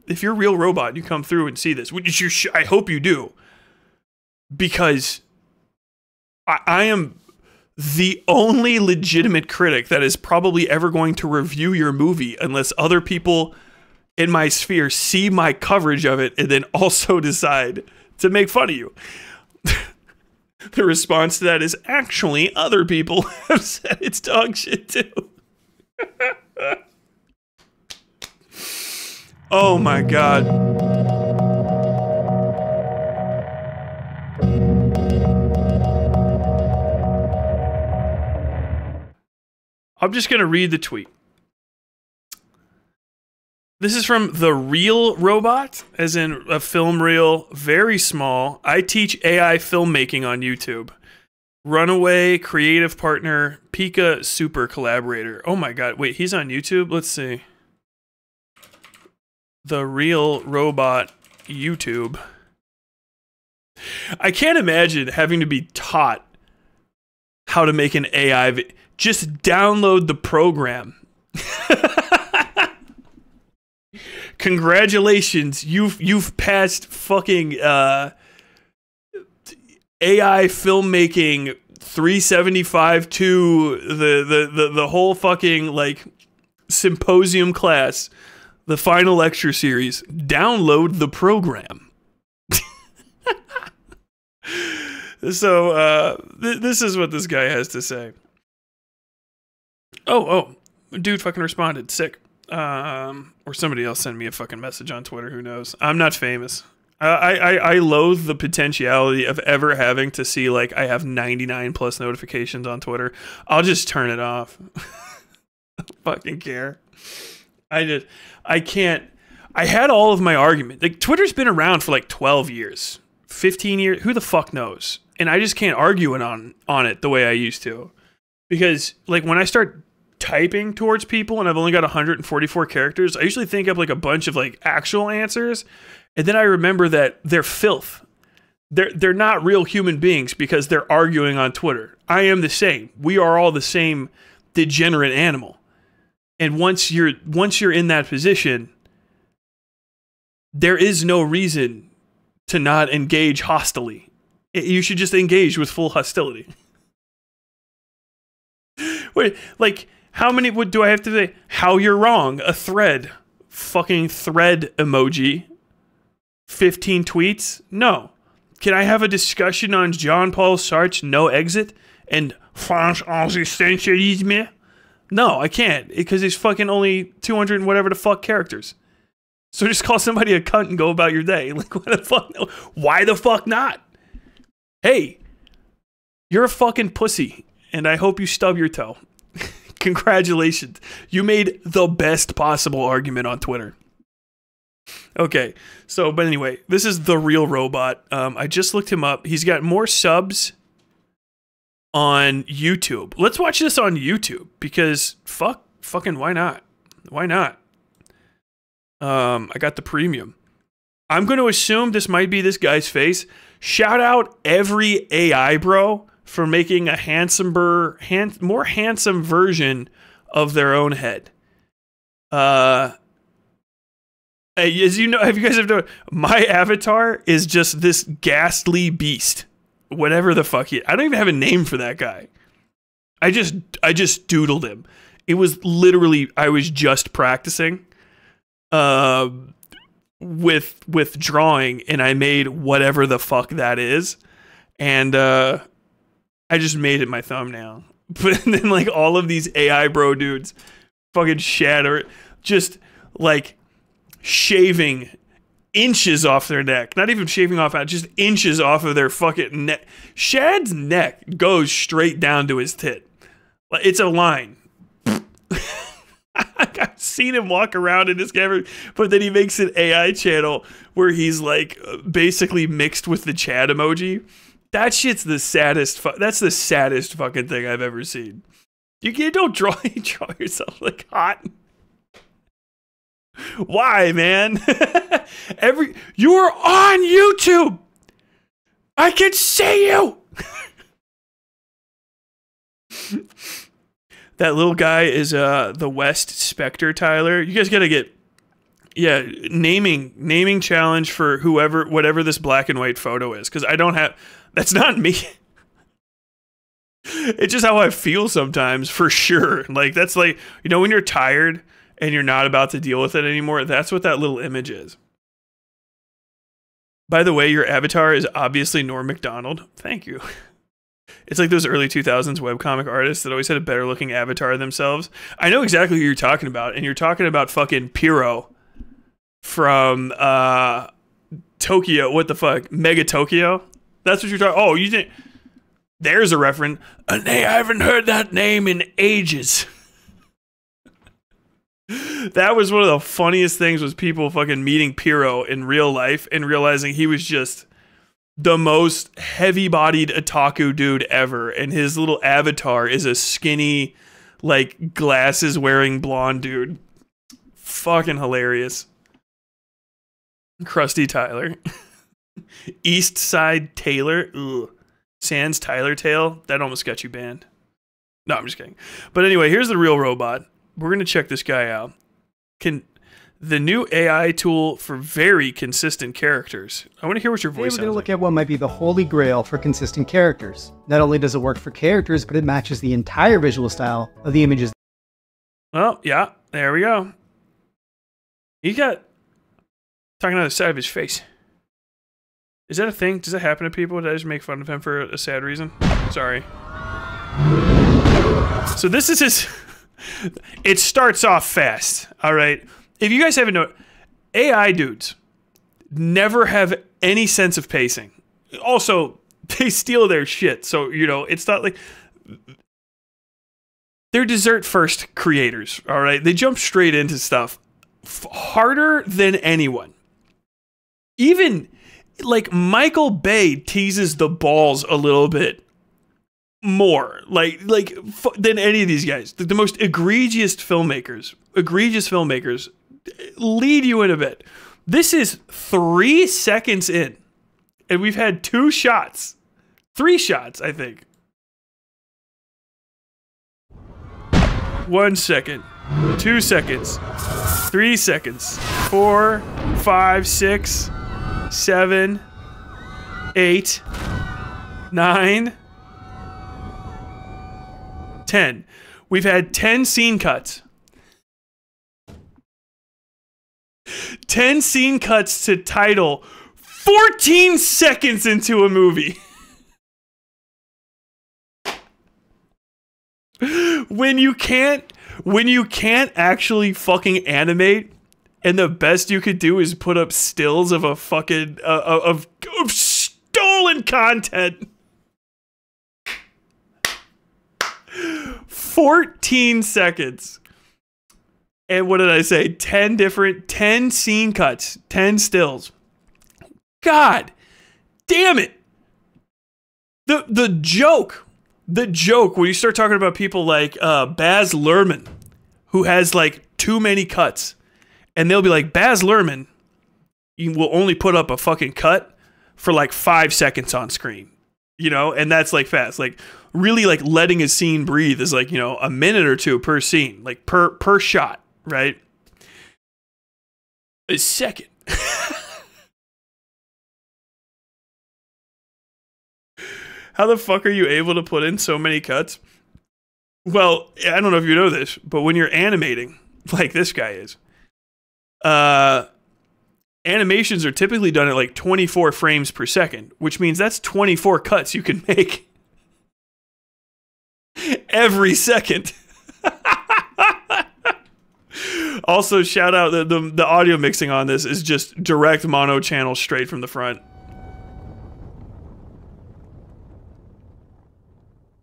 if you're a real robot and you come through and see this, which I hope you do, because I am the only legitimate critic that is probably ever going to review your movie unless other people in my sphere see my coverage of it and then also decide to make fun of you. The response to that is, actually, other people have said it's dog shit too. Oh my God. I'm just going to read the tweet. This is from The Real Robot, as in a film reel, very small. I teach AI filmmaking on YouTube. Runaway, creative partner, Pika super collaborator. Oh my God, wait, he's on YouTube? Let's see. The Real Robot YouTube. I can't imagine having to be taught how to make an AI just download the program. Congratulations, you've passed fucking AI filmmaking 375 to the whole fucking like symposium class, the final lecture series. Download the program. So this is what this guy has to say. Oh, dude fucking responded. Sick. Or somebody else sent me a fucking message on Twitter. Who knows? I'm not famous. I loathe the potentiality of ever having to see like I have 99 plus notifications on Twitter. I'll just turn it off. I don't fucking care. I can't. I had all of my argument. Like Twitter's been around for like 12 years, 15 years. Who the fuck knows? And I just can't argue on it the way I used to, because like when I start typing towards people and I've only got 144 characters, I usually think up like a bunch of like actual answers, and then I remember that they're filth. They're not real human beings because they're arguing on Twitter. I am the same. We are all the same degenerate animal. And once you're in that position, there is no reason to not engage hostily. You should just engage with full hostility. Wait, like, how many do I have to say? How you're wrong. A thread. Fucking thread emoji. 15 tweets? No. Can I have a discussion on Jean-Paul Sartre's No Exit and France existentialisme? No, I can't, because there's fucking only 200 and whatever the fuck characters. So just call somebody a cunt and go about your day. Like, what the fuck? Why the fuck not? Hey, you're a fucking pussy, and I hope you stub your toe. Congratulations. You made the best possible argument on Twitter. Okay, so, but anyway, this is The Real Robot. I just looked him up. He's got more subs on YouTube. Let's watch this on YouTube, because fucking why not? Why not? I got the premium. I'm going to assume this might be this guy's face. Shout out every AI bro for making a more handsome version of their own head. As you know, have you guys ever done? My avatar is just this ghastly beast. Whatever the fuck I don't even have a name for that guy. I just doodled him. It was literally, I was just practicing with drawing, and I made whatever the fuck that is, and I just made it my thumbnail. But then like all of these AI bro dudes fucking shatter it, just like shaving inches off their neck. Not even shaving off, just inches off of their fucking neck. Shad's neck goes straight down to his tit. It's a line. I've seen him walk around in this camera, but then he makes an AI channel where he's like basically mixed with the Chad emoji. That shit's the saddest. That's the saddest fucking thing I've ever seen. You don't draw yourself like hot. Why, man? You are on YouTube. I can see you. That little guy is the West Spectre, Tyler. You guys gotta get Yeah, naming challenge for whatever this black and white photo is, because I don't have. That's not me. It's just how I feel sometimes, for sure. Like, that's like, you know, when you're tired and you're not about to deal with it anymore, that's what that little image is. By the way, your avatar is obviously Norm Macdonald. Thank you. It's like those early 2000s webcomic artists that always had a better looking avatar themselves. I know exactly who you're talking about, and you're talking about fucking Pyro from Tokyo. What the fuck? Mega Tokyo? That's what you're talking. Oh, you think there's a reference. I haven't heard that name in ages. That was one of the funniest things, was people fucking meeting Pyro in real life and realizing he was just the most heavy-bodied otaku dude ever, and his little avatar is a skinny, like, glasses-wearing blonde dude. Fucking hilarious. Krusty Tyler. East Side Taylor. Ugh. Sans Tyler Tail. That almost got you banned. No, I'm just kidding. But anyway, here's the real robot. We're going to check this guy out. The new AI tool for very consistent characters. I want to hear what your voice sounds like. We're going to look at what might be the holy grail for consistent characters. Not only does it work for characters, but it matches the entire visual style of the images. Well, yeah, there we go. He got talking out the side of his face. Is that a thing? Does that happen to people? Did I just make fun of him for a sad reason? Sorry. So this is his... It starts off fast, all right? If you guys haven't known, AI dudes never have any sense of pacing. Also, they steal their shit. So, you know, it's not like... They're dessert-first creators, all right? They jump straight into stuff harder than anyone. Even, like, Michael Bay teases the balls a little bit more, than any of these guys. The most egregious filmmakers lead you in a bit. This is 3 seconds in, and we've had 2 shots. 3 shots, I think. 1 second, 2 seconds, 3 seconds, 4, 5, 6, 7, 8, 9, 10. We've had 10 scene cuts. 10 scene cuts to title 14 seconds into a movie. When you can't actually fucking animate, and the best you could do is put up stills of a fucking of stolen content. 14 seconds. And what did I say? 10 scene cuts, 10 stills. God damn it. The joke when you start talking about people like Baz Luhrmann, who has like too many cuts, and they'll be like, Baz Luhrmann, you will only put up a fucking cut for like 5 seconds on screen, you know, and that's like fast. Like, really, like, letting a scene breathe is like, you know, a minute or 2 per scene, like per shot, right? A second. How the fuck are you able to put in so many cuts? Well, I don't know if you know this, but when you're animating, like this guy is, animations are typically done at like 24 frames per second, which means that's 24 cuts you can make every second. Also, shout out the audio mixing on this is just direct mono channel straight from the front.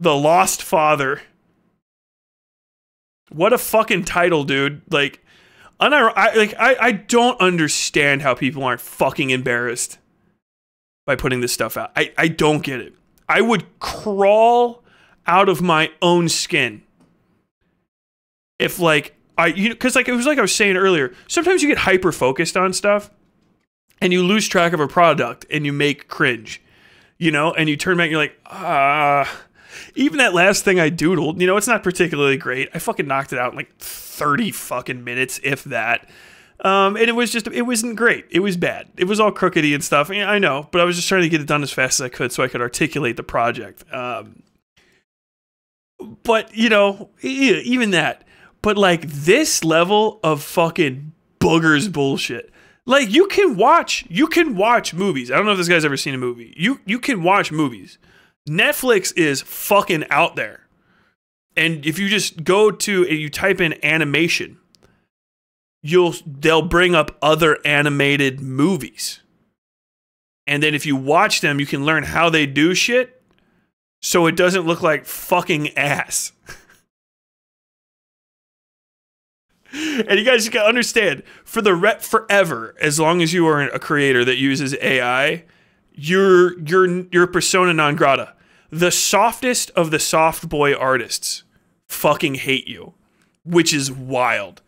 The Lost Father. What a fucking title, dude. Like, I don't understand how people aren't fucking embarrassed by putting this stuff out. I don't get it. I would crawl out of my own skin if, like, because like it was like I was saying earlier, sometimes you get hyper focused on stuff and you lose track of a product and you make cringe, you know, and you turn back and you're like, even that last thing I doodled, you know, it's not particularly great. I fucking knocked it out in like 30 fucking minutes, if that. And it wasn't great. It was bad. It was all crookedy and stuff. I know, but I was just trying to get it done as fast as I could so I could articulate the project. But, you know, even that. But, like, this level of fucking boogers bullshit. Like, you can watch movies. I don't know if this guy's ever seen a movie. You can watch movies. Netflix is fucking out there. And if you just go to and you type in animation, they'll bring up other animated movies. And then if you watch them, you can learn how they do shit so it doesn't look like fucking ass. And you guys gotta understand, forever, as long as you are a creator that uses AI, you're persona non grata. The softest of the soft boy artists fucking hate you, which is wild.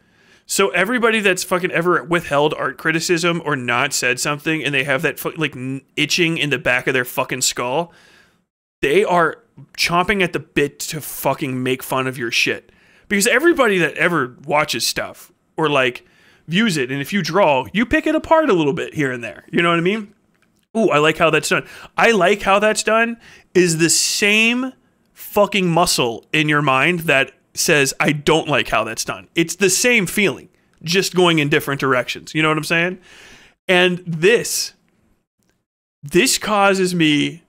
So everybody that's fucking ever withheld art criticism or not said something, and they have that like itching in the back of their fucking skull, they are chomping at the bit to fucking make fun of your shit. Because everybody that ever watches stuff or like views it, and if you draw, you pick it apart a little bit here and there. You know what I mean? Ooh, I like how that's done. I like how that's done is the same fucking muscle in your mind that says, I don't like how that's done. It's the same feeling, just going in different directions. You know what I'm saying? And this causes me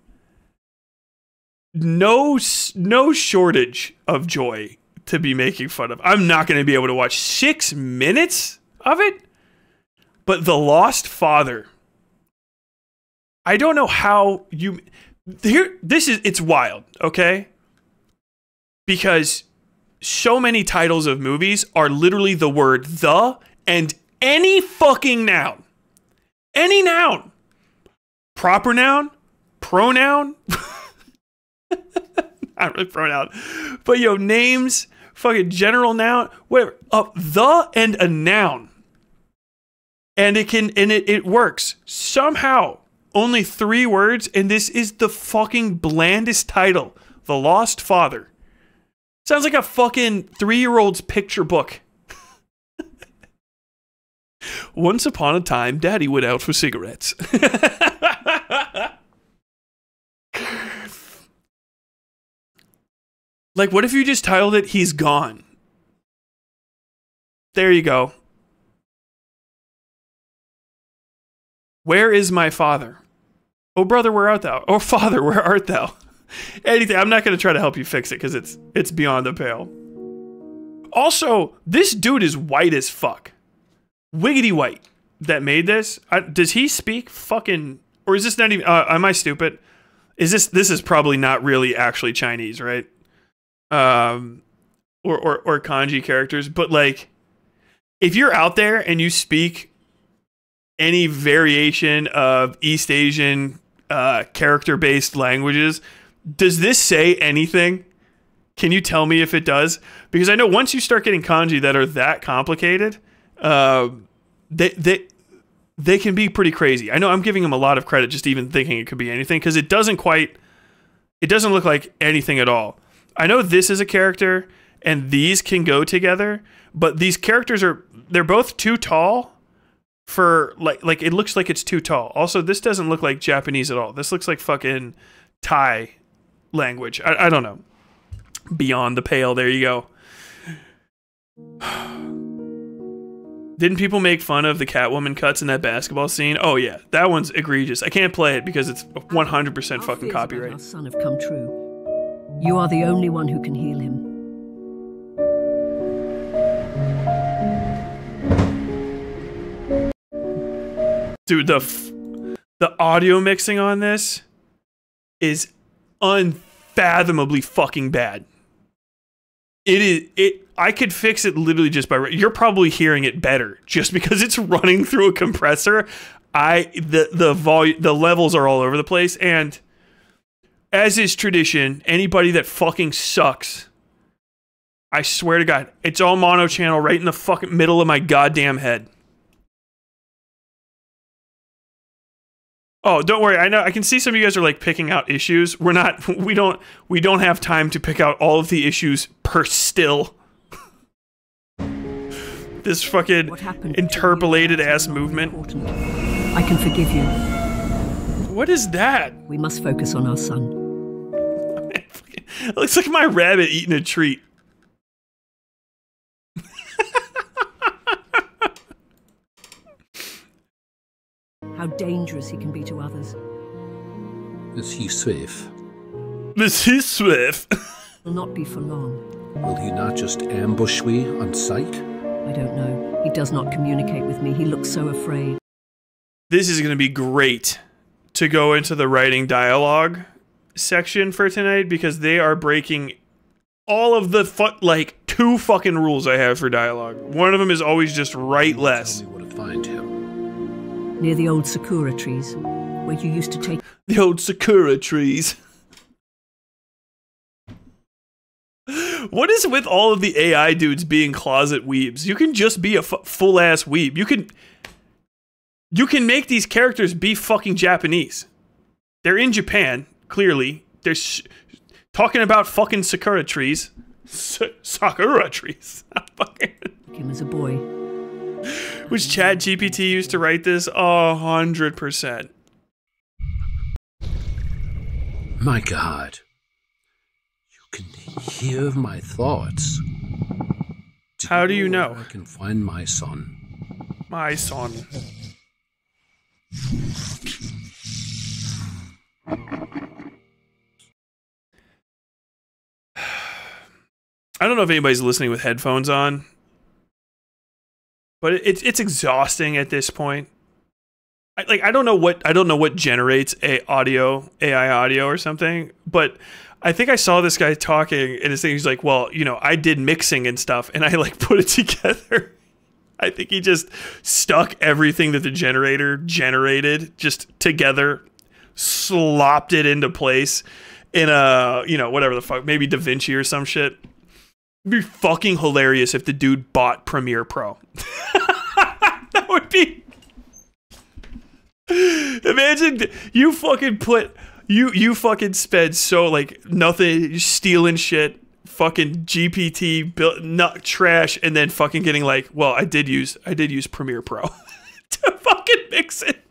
no shortage of joy to be making fun of. I'm not going to be able to watch 6 minutes of it, but The Lost Father, I don't know how you here. It's wild, okay? Because so many titles of movies are literally the word the and any fucking noun, proper noun, pronoun, not really pronoun, but names, fucking general noun, whatever, the and a noun, and it works somehow. Only 3 words, and this is the fucking blandest title. The Lost Father. Sounds like a fucking 3-year-old's picture book. Once upon a time, Daddy went out for cigarettes. Like, what if you just titled it, He's Gone? There you go. Where is my father? Oh, brother, where art thou? Oh, father, where art thou? Anything. I'm not going to try to help you fix it because it's beyond the pale. Also, this dude is white as fuck. Wiggity white that made this. Does he speak fucking... Or is this not even... am I stupid? This is probably not really actually Chinese, right? Or kanji characters. But, like, if you're out there and you speak any variation of East Asian character-based languages, does this say anything? Can you tell me if it does? Because I know once you start getting kanji that are that complicated, they can be pretty crazy. I know I'm giving them a lot of credit just even thinking it could be anything, because it doesn't look like anything at all. I know this is a character and these can go together, but these characters they're both too tall for like it looks like it's too tall. Also, this doesn't look like Japanese at all. This looks like fucking Thai language. I don't know. Beyond the pale. There you go. Didn't people make fun of the Catwoman cuts in that basketball scene? Oh yeah, that one's egregious. I can't play it because it's 100% fucking copyright. Our son have come true. You are the only one who can heal him. Dude, the audio mixing on this is unfathomably fucking bad. I could fix it literally just by... You're probably hearing it better just because it's running through a compressor. The levels are all over the place, and as is tradition, anybody that fucking sucks, I swear to God, it's all mono channel right in the fucking middle of my goddamn head. Oh, don't worry. I know I can see some of you guys are like picking out issues. We don't have time to pick out all of the issues per still. This fucking What happened interpolated ass movement. important. I can forgive you. What is that? We must focus on our son. It looks like my rabbit eating a treat. How dangerous he can be to others. Is he safe? This is Swift. Will not be for long. Will he not just ambush me on sight? I don't know. He does not communicate with me. He looks so afraid. This is going to be great to go into the writing dialogue section for tonight because they are breaking all of the like 2 fucking rules I have for dialogue. One of them is always just write less. Tell me where to find him. Near the old sakura trees, where you used to take... The old sakura trees. What is with all of the AI dudes being closet weebs? You can just be a full-ass weeb. You can make these characters be fucking Japanese. They're in Japan, clearly. They're talking about fucking sakura trees. Sakura trees. him as a boy. Was ChatGPT used to write this? 100%. My God. You can hear my thoughts. How do you know? Where I can find my son. My son. I don't know if anybody's listening with headphones on, but it's exhausting at this point. I don't know what generates AI audio or something, but I think I saw this guy talking and he's like, well, you know, I did mixing and stuff and I like put it together. I think he just stuck everything that the generator generated just together, slopped it into place in a, you know, whatever the fuck, maybe DaVinci or some shit. It'd be fucking hilarious if the dude bought Premiere Pro. That would be... Imagine you fucking put... You fucking spend so, like, nothing, stealing shit, fucking GPT, built, nut trash, and then fucking getting like, well, I did use Premiere Pro to fucking mix it.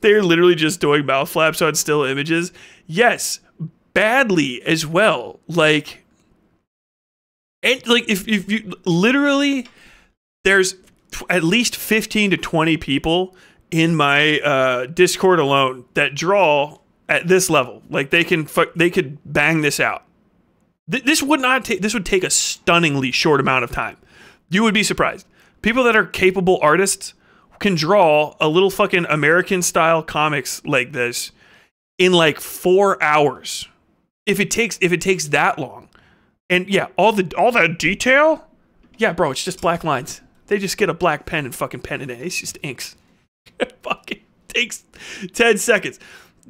They're literally just doing mouth flaps on still images. Yes, badly as well. Like, and like if you literally, there's at least 15 to 20 people in my Discord alone that draw at this level. Like they could bang this out. This would take a stunningly short amount of time. You would be surprised. People that are capable artists can draw a little fucking American style comics like this in like 4 hours. If it takes that long. And yeah, all that detail? Yeah, bro, it's just black lines. They just get a black pen and fucking pen it in. It's just inks. It fucking takes 10 seconds.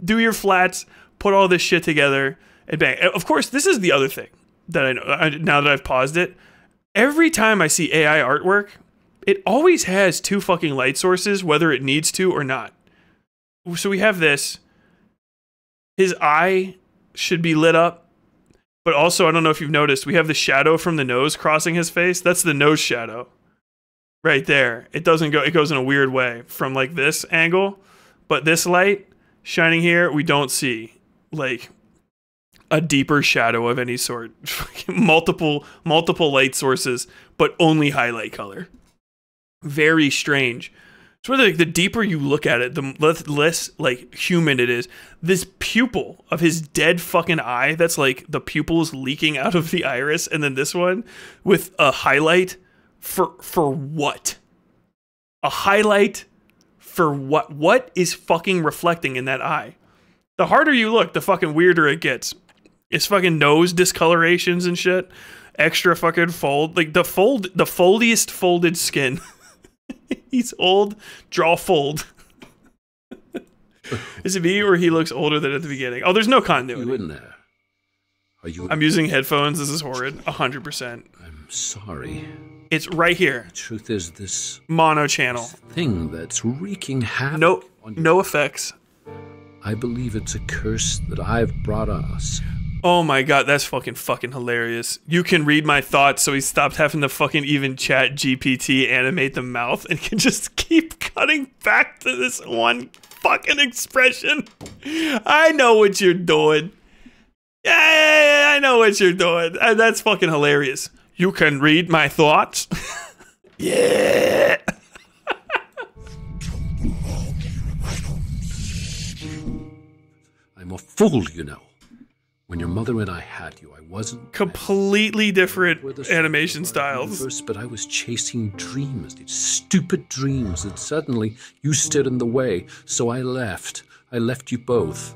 Do your flats, put all this shit together, and bang. Of course, this is the other thing that I know, now that I've paused it. Every time I see AI artwork, it always has 2 fucking light sources, whether it needs to or not. So we have this. His eye should be lit up, but also, I don't know if you've noticed, we have the shadow from the nose crossing his face. That's the nose shadow. Right there. It doesn't go, it goes in a weird way from like this angle, but this light shining here, we don't see like a deeper shadow of any sort. multiple light sources, but only highlight color. Very strange. It's where the deeper you look at it, the less like human it is. This pupil of his dead fucking eye, that's like the pupils leaking out of the iris, and then this one with a highlight for what? A highlight for what? What is fucking reflecting in that eye? The harder you look, the fucking weirder it gets. It's fucking nose discolorations and shit. Extra fucking fold. Like the foldiest folded skin. He's old. Draw fold. Is it me or he looks older than at the beginning? Oh, there's no continuity. You in there? Are you? I'm using headphones. This is horrid. 100%. I'm sorry. It's right here. The truth is this mono channel thing that's wreaking havoc. No effects. I believe it's a curse that I've brought on us. Oh my god, that's fucking hilarious. You can read my thoughts, so he stopped having to fucking even chat GPT animate the mouth and can just keep cutting back to this one fucking expression. I know what you're doing. Yeah, I know what you're doing. That's fucking hilarious. You can read my thoughts. Yeah. I'm a fool, you know. When your mother and I had you, I wasn't completely different animation styles. First, but I was chasing dreams, these stupid dreams, and suddenly you stood in the way. So I left. I left you both.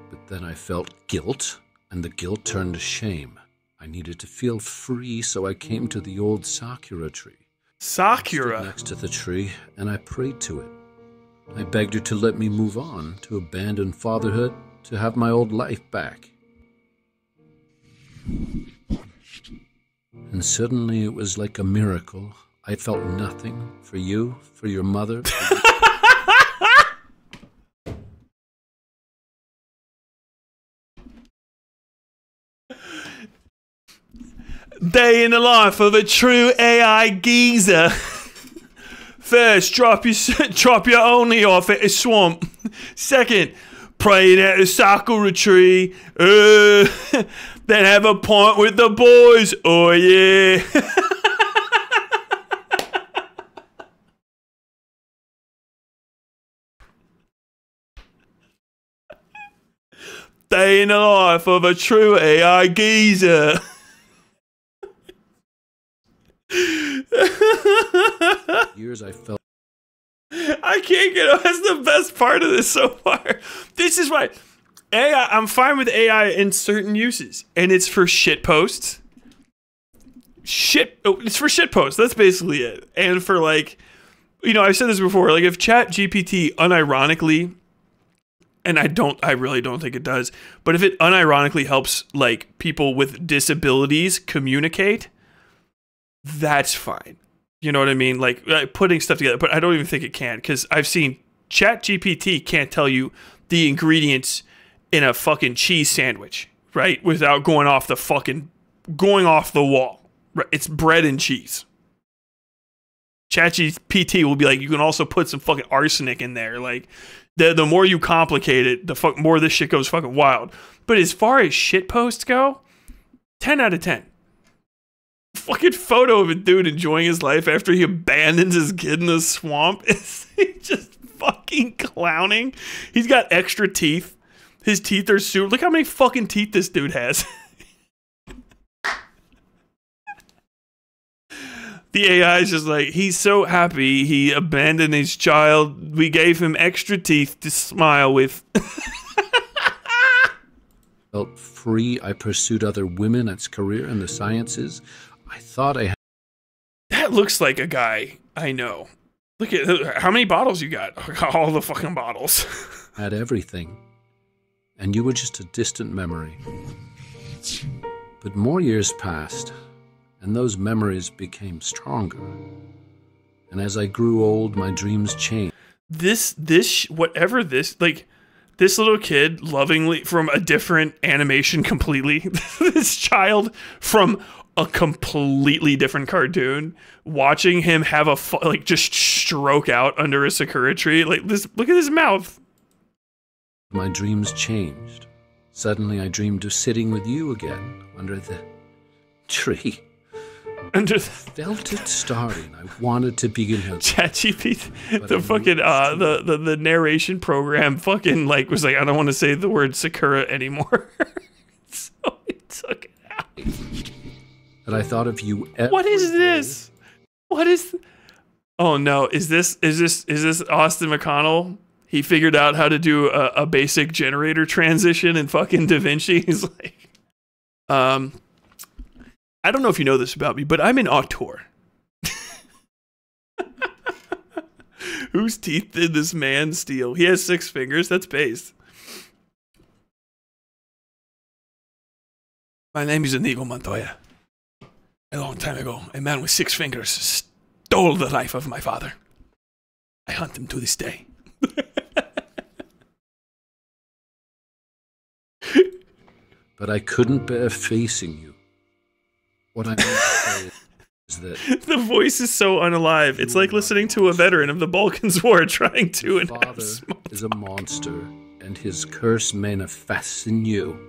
But then I felt guilt, and the guilt turned to shame. I needed to feel free, so I came to the old Sakura tree. Sakura? I stood next to the tree, and I prayed to it. I begged her to let me move on, to abandon fatherhood, to have my old life back. And suddenly it was like a miracle. I felt nothing for you, for your mother. Day in the life of a true AI geezer. First, drop your only off at a swamp. Second, praying at a Sakura tree. Then have a pint with the boys. Oh yeah. Day in the life of a true AI geezer. Years I felt. I can't get. That's the best part of this so far. This is why AI. I'm fine with AI in certain uses, and it's for shit posts. It's for shit posts. That's basically it. And for like, you know, I've said this before. Like, if Chat GPT unironically, and I really don't think it does, but if it unironically helps like people with disabilities communicate, that's fine. You know what I mean? Like putting stuff together, but I don't even think it can, because I've seen ChatGPT can't tell you the ingredients in a fucking cheese sandwich, right? Without going off the wall. Right? It's bread and cheese. ChatGPT will be like, you can also put some fucking arsenic in there. Like the more you complicate it, the more this shit goes fucking wild. But as far as shit posts go, 10 out of 10. Fucking photo of a dude enjoying his life after he abandons his kid in the swamp. Is he just fucking clowning? He's got extra teeth. His teeth are super. Look how many fucking teeth this dude has. The AI is just like, he's so happy he abandoned his child. We gave him extra teeth to smile with. Felt free. I pursued other women as career in the sciences. I thought I had. That looks like a guy I know. Look at how many bottles you got. All the fucking bottles. Had everything. And you were just a distant memory. But more years passed, and those memories became stronger. And as I grew old, my dreams changed. This little kid lovingly from a different animation completely. This child from a completely different cartoon, watching him have just stroke out under a Sakura tree. Like this, look at his mouth. My dreams changed. Suddenly I dreamed of sitting with you again under the tree. Felt it starting. I wanted to begin her. ChatGPT, the fucking the narration program fucking was like, I don't want to say the word Sakura anymore. So it took it out. But I thought of you. What is this? What is? Oh no! Is this Austin McConnell? He figured out how to do a basic generator transition in fucking DaVinci. He's like, I don't know if you know this about me, but I'm an auteur. Whose teeth did this man steal? He has 6 fingers. That's based. My name is Inigo Montoya. A long time ago, a man with 6 fingers stole the life of my father. I hunt him to this day. but I couldn't bear facing you. What I meant to say is that The voice is so unalive. It's like listening to a veteran of the Balkans War trying to your enact father small is a monster, and his curse manifests in you.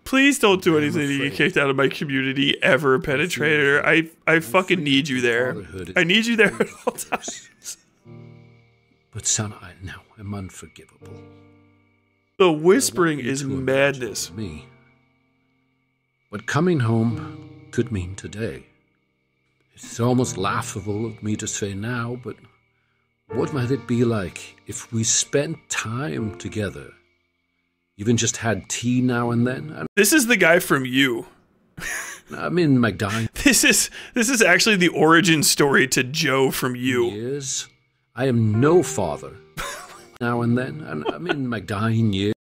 Please don't do anything to afraid. get kicked out of my community ever, Penetrator. I fucking need you there. I need you there at all times. But son, I now am unforgivable. The whispering I want you is to imagine madness. Me. What coming home could mean today. It's almost laughable of me to say now, but what might it be like if we spent time together? Even just had tea now and then? This is the guy from You. I'm in my dying This is actually the origin story to Joe from You. years. I am no father. Now and then, I'm in my dying years.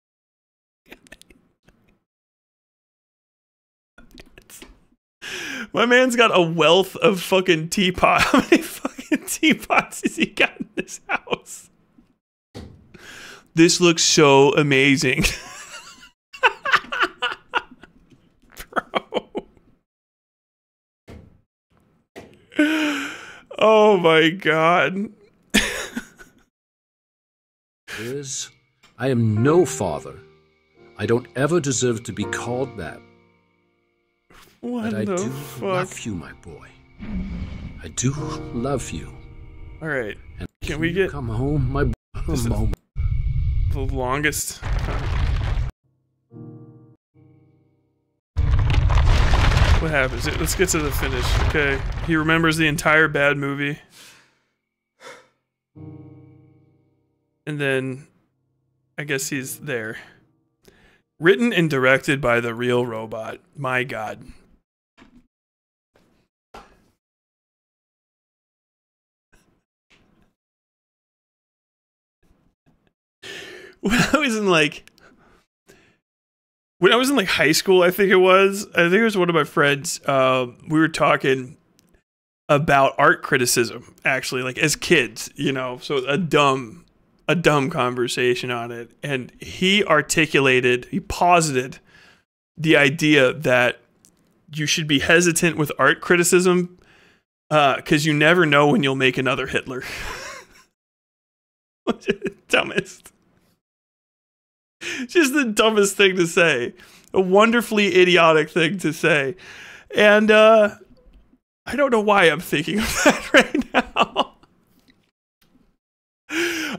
My man's got a wealth of fucking teapot. How many fucking teapots has he got in this house? This looks so amazing. Bro. Oh my god. Years. I am no father. I don't ever deserve to be called that. What But I the do fuck? love you, my boy. I do love you. Alright. And Can we get come home, my boy? This is- Moment. the longest? What happens? Let's get to the finish. Okay. He remembers the entire bad movie. And then I guess he's there. Written and directed by the real robot. My god. When I was in like high school, I think it was one of my friends, we were talking about art criticism, actually, like as kids, you know, so a dumb conversation on it. And he posited the idea that you should be hesitant with art criticism because you never know when you'll make another Hitler. Dumbest. Just the dumbest thing to say. A wonderfully idiotic thing to say. And I don't know why I'm thinking of that right now.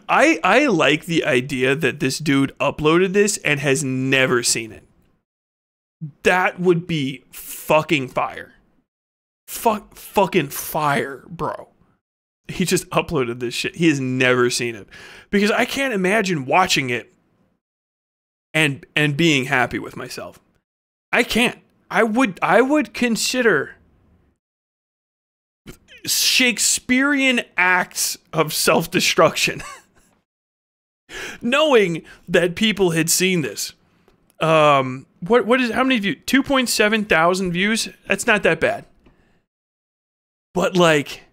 I like the idea that this dude uploaded this and has never seen it. That would be fucking fire. Fucking fire, bro. He just uploaded this shit. He has never seen it. Because I can't imagine watching it and being happy with myself. I can't. I would consider Shakespearean acts of self-destruction. Knowing that people had seen this. What is, how many views? 2.7 thousand views? That's not that bad. But like,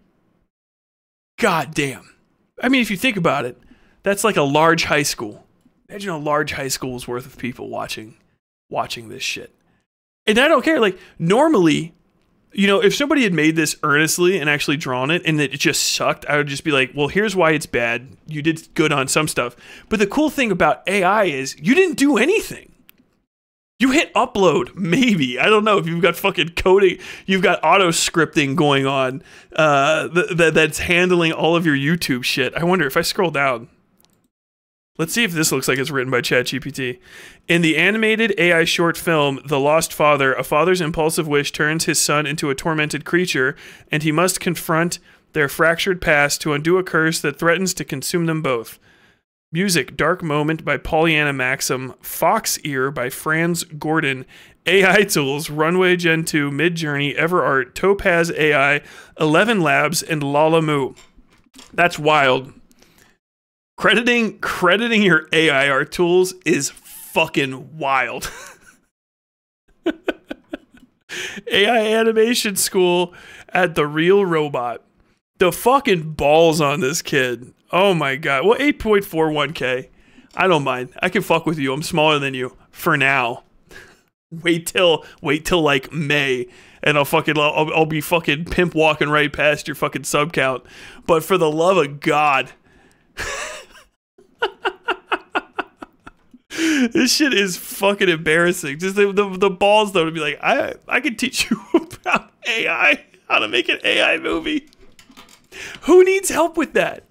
god damn. I mean, if you think about it, that's like a large high school. Imagine a large high school's worth of people watching this shit. And I don't care. Like, normally, you know, if somebody had made this earnestly and actually drawn it and it just sucked, I would just be like, well, here's why it's bad. You did good on some stuff. But the cool thing about AI is you didn't do anything. You hit upload, maybe. I don't know if you've got fucking coding, you've got auto scripting going on that's handling all of your YouTube shit. I wonder if I scroll down. Let's see if this looks like it's written by ChatGPT. In the animated AI short film, The Lost Father, a father's impulsive wish turns his son into a tormented creature, and he must confront their fractured past to undo a curse that threatens to consume them both. Music, Dark Moment by Pollyanna Maxim, Fox Ear by Franz Gordon, AI Tools, Runway Gen 2, Midjourney, EverArt, Topaz AI, 11 Labs, and Lalamoo. That's wild. Crediting your AI art tools is fucking wild. AI animation school at the Real Robot. The fucking balls on this kid. Oh my god. Well, 8.41K. I don't mind. I can fuck with you. I'm smaller than you. For now. Wait till like May, and I'll be fucking pimp walking right past your fucking sub count. But for the love of God, this shit is fucking embarrassing. Just the balls though to be like, I can teach you about AI, how to make an AI movie. Who needs help with that?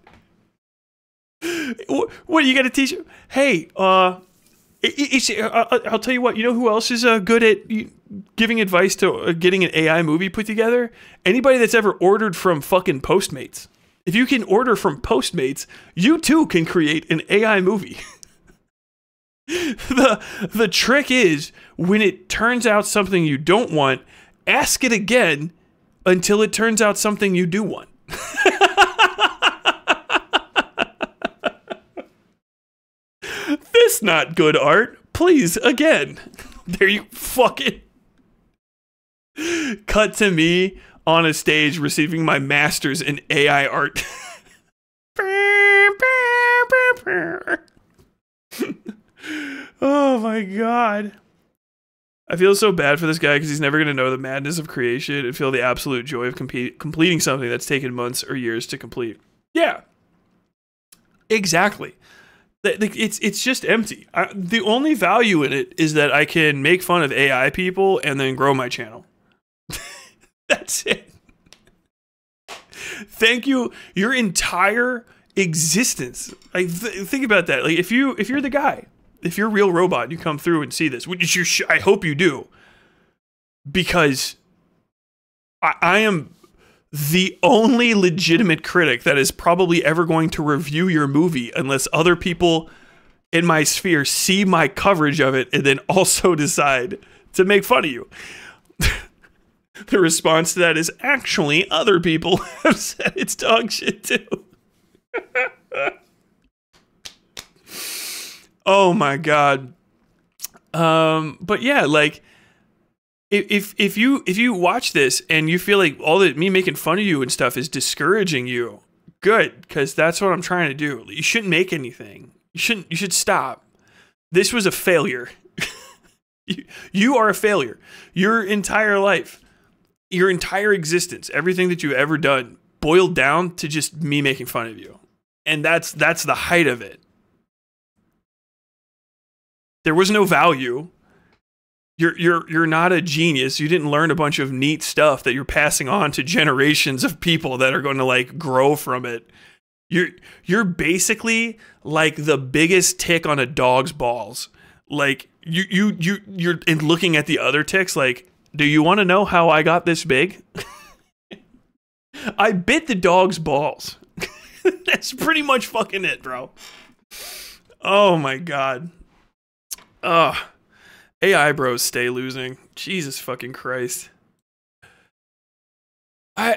What you got to teach? Hey, I'll tell you what. You know who else is good at giving advice to getting an AI movie put together? Anybody that's ever ordered from fucking Postmates. If you can order from Postmates, you too can create an AI movie. The trick is, when it turns out something you don't want, ask it again until it turns out something you do want. This not good art. Please, again. There you fucking... Cut to me on a stage receiving my master's in AI art. Oh my God. I feel so bad for this guy because he's never going to know the madness of creation and feel the absolute joy of completing something that's taken months or years to complete. Yeah. Exactly. It's just empty. The only value in it is that I can make fun of AI people and then grow my channel. That's it. Thank you. Your entire existence. Like, think about that. Like, if you're the guy, if you're a real robot, and you come through and see this, which I hope you do, because I am the only legitimate critic that is probably ever going to review your movie unless other people in my sphere see my coverage of it and then also decide to make fun of you. The response to that is, actually, other people have said it's dog shit too. Oh my God. But yeah, like, if you watch this and you feel like all that me making fun of you and stuff is discouraging you, good, because that's what I'm trying to do. You shouldn't make anything. You should stop. This was a failure. You are a failure. Your entire life, your entire existence, everything that you've ever done boiled down to just me making fun of you. And that's the height of it. There was no value. You're not a genius. You didn't learn a bunch of neat stuff that you're passing on to generations of people that are going to like grow from it. You're basically like the biggest tick on a dog's balls. Like you're looking at the other ticks like, do you want to know how I got this big? I bit the dog's balls. That's pretty much fucking it, bro. Oh my God. AI bros stay losing. Jesus fucking Christ. I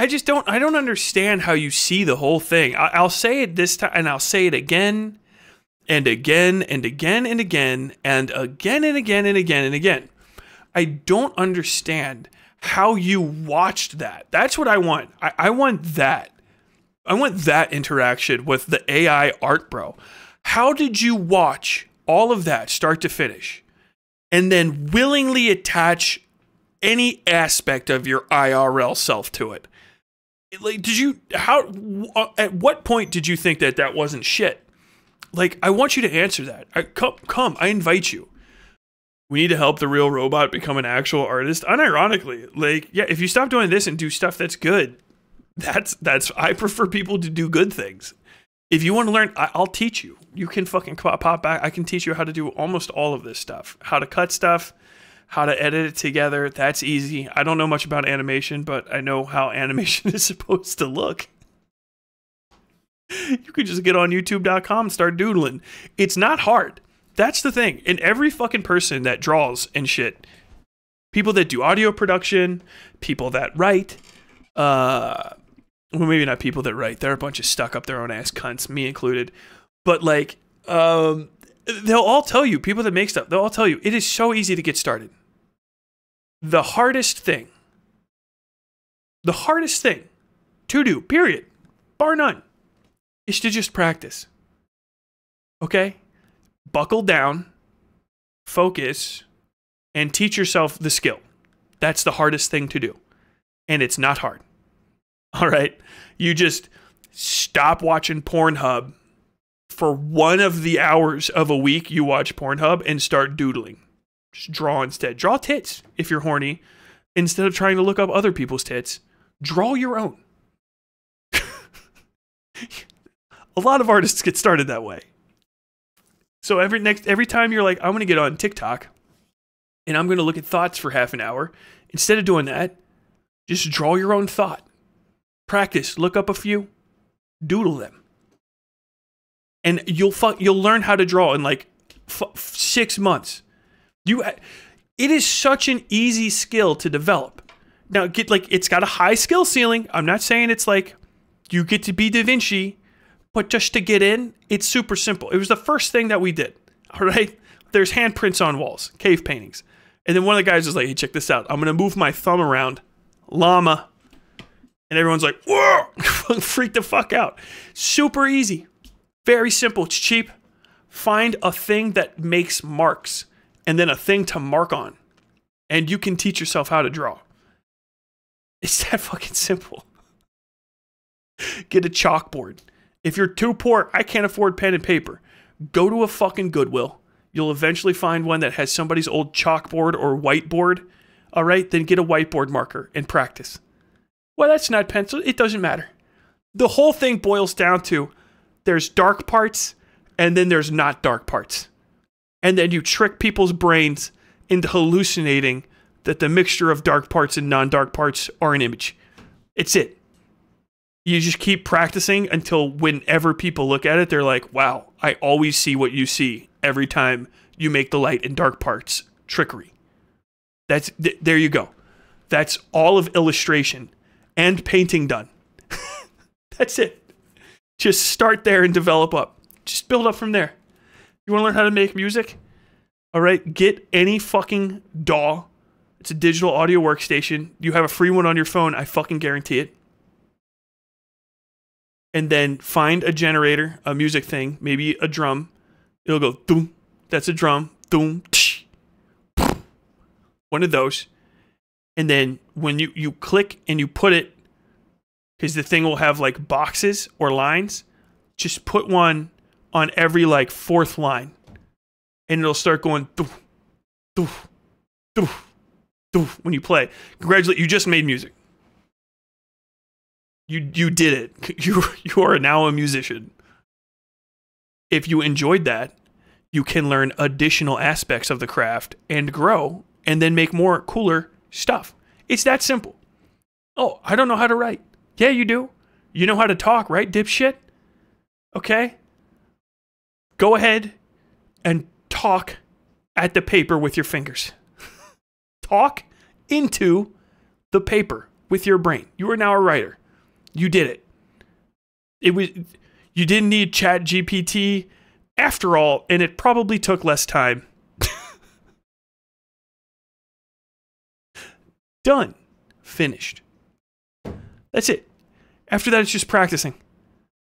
don't understand how you see the whole thing. I'll say it this time, and I'll say it again, and again, and again, and again, and again, and again, and again, and again. I don't understand how you watched that. That's what I want. I want that. I want that interaction with the AI art, bro. How did you watch all of that start to finish and then willingly attach any aspect of your IRL self to it? Like, at what point did you think that that wasn't shit? Like, I want you to answer that. Come, I invite you. We need to help the real robot become an actual artist. Unironically, like, yeah, if you stop doing this and do stuff that's good, I prefer people to do good things. If you want to learn, I'll teach you. You can fucking pop back. I can teach you how to do almost all of this stuff. How to cut stuff, how to edit it together. That's easy. I don't know much about animation, but I know how animation is supposed to look. You could just get on youtube.com and start doodling. It's not hard. That's the thing. And every fucking person that draws and shit, people that do audio production, people that write, well, maybe not people that write. They're a bunch of stuck up their own ass cunts, me included. But like, they'll all tell you, people that make stuff, they'll all tell you, it is so easy to get started. The hardest thing to do, period, bar none, is to just practice. Okay? buckle down, focus, and teach yourself the skill. That's the hardest thing to do. And it's not hard. All right? You just stop watching Pornhub for one of the hours of a week you watch Pornhub and start doodling. Just draw instead. Draw tits if you're horny. Instead of trying to look up other people's tits, draw your own. A lot of artists get started that way. So every time you're like, I'm going to get on TikTok and I'm going to look at thoughts for half an hour, instead of doing that, just draw your own thought. Practice. Look up a few. Doodle them. And you'll learn how to draw in like 6 months. It is such an easy skill to develop. Now, it's got a high skill ceiling. I'm not saying it's like you get to be Da Vinci, but just to get in, it's super simple. It was the first thing that we did. All right? There's handprints on walls, cave paintings. And then one of the guys was like, hey, check this out. I'm going to move my thumb around. Llama. And everyone's like, whoa! Freak the fuck out. Super easy. Very simple. It's cheap. Find a thing that makes marks and then a thing to mark on. And you can teach yourself how to draw. It's that fucking simple. Get a chalkboard. If you're too poor, I can't afford pen and paper. Go to a fucking Goodwill. You'll eventually find one that has somebody's old chalkboard or whiteboard. All right, then get a whiteboard marker and practice. Well, that's not pencil. It doesn't matter. The whole thing boils down to there's dark parts and then there's not dark parts. And then you trick people's brains into hallucinating that the mixture of dark parts and non-dark parts are an image. It's it. You just keep practicing until whenever people look at it, they're like, wow, I always see what you see every time you make the light and dark parts trickery. There you go. That's all of illustration and painting done. That's it. Just start there and develop up. Just build up from there. You want to learn how to make music? All right, get any fucking DAW. It's a digital audio workstation. You have a free one on your phone, I fucking guarantee it. And then find a generator, a music thing, maybe a drum. It'll go, doom. That's a drum. Doom. Tsh. One of those. And then when you click and you put it, because the thing will have like boxes or lines, just put one on every like fourth line. And it'll start going, doof, doof, doof, doof, when you play. Congratulations, you just made music. You did it. You are now a musician. If you enjoyed that, you can learn additional aspects of the craft and grow and then make more cooler stuff. It's that simple. Oh, I don't know how to write. Yeah, you do. You know how to talk, right, dipshit? Okay? Go ahead and talk at the paper with your fingers. Talk into the paper with your brain. You are now a writer. You did it. You didn't need Chat GPT after all, and it probably took less time. Done. Finished. That's it. After that, it's just practicing.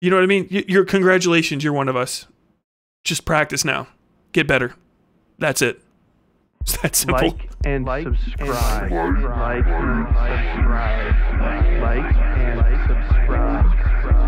You know what I mean? Congratulations, you're one of us. Just practice now. Get better. That's it. It's that simple. Like and subscribe. Like and subscribe. Like and subscribe.